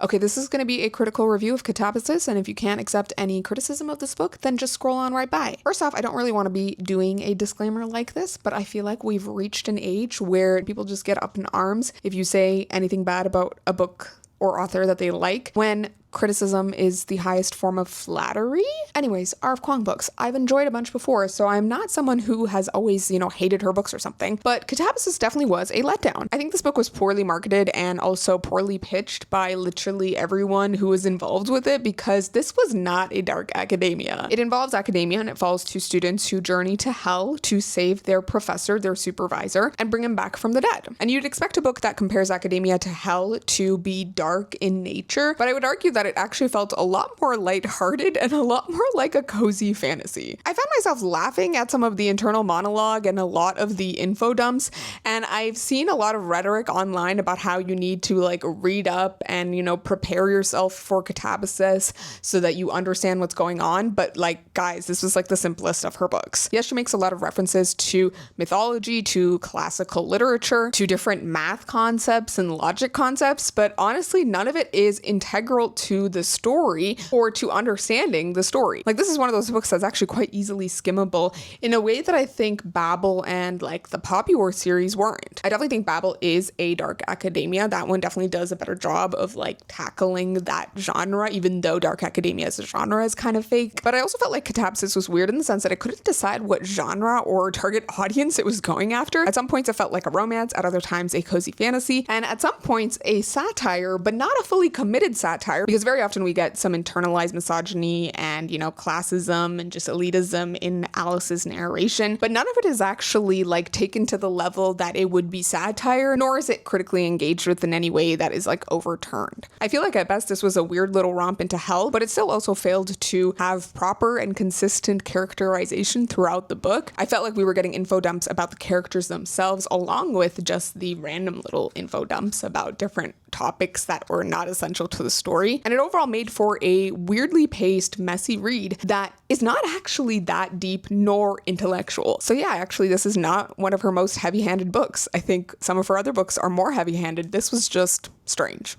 Okay, this is going to be a critical review of KATABASIS, and if you can't accept any criticism of this book, then just scroll on right by. First off, I don't really want to be doing a disclaimer like this, but I feel like we've reached an age where people just get up in arms if you say anything bad about a book or author that they like, when criticism is the highest form of flattery. Anyways, R.F. Kuang books. I've enjoyed a bunch before, so I'm not someone who has always, hated her books or something, but KATABASIS definitely was a letdown. I think this book was poorly marketed and also poorly pitched by literally everyone who was involved with it, because this was not a dark academia. It involves academia and it follows two students who journey to hell to save their professor, their supervisor, and bring him back from the dead. And you'd expect a book that compares academia to hell to be dark in nature, but I would argue that it actually felt a lot more lighthearted and a lot more like a cozy fantasy. I found myself laughing at some of the internal monologue and a lot of the info dumps, and I've seen a lot of rhetoric online about how you need to read up and prepare yourself for KATABASIS so that you understand what's going on, but guys, this was the simplest of her books. Yes, she makes a lot of references to mythology, to classical literature, to different math concepts and logic concepts, but honestly none of it is integral to the story or to understanding the story. This is one of those books that's actually quite easily skimmable in a way that I think Babel and the Poppy War series weren't. I definitely think Babel is a dark academia. That one definitely does a better job of tackling that genre, even though dark academia as a genre is kind of fake. But I also felt like KATABASIS was weird in the sense that it couldn't decide what genre or target audience it was going after. At some points it felt like a romance, at other times a cozy fantasy, and at some points a satire, but not a fully committed satire, because very often we get some internalized misogyny and, classism and just elitism in Alice's narration, but none of it is actually taken to the level that it would be satire, nor is it critically engaged with in any way that is overturned. I feel like at best this was a weird little romp into hell, but it still also failed to have proper and consistent characterization throughout the book. I felt like we were getting info dumps about the characters themselves, along with just the random little info dumps about different topics that were not essential to the story. And it overall made for a weirdly paced, messy read that is not actually that deep nor intellectual. So yeah, actually this is not one of her most heavy-handed books. I think some of her other books are more heavy-handed. This was just strange.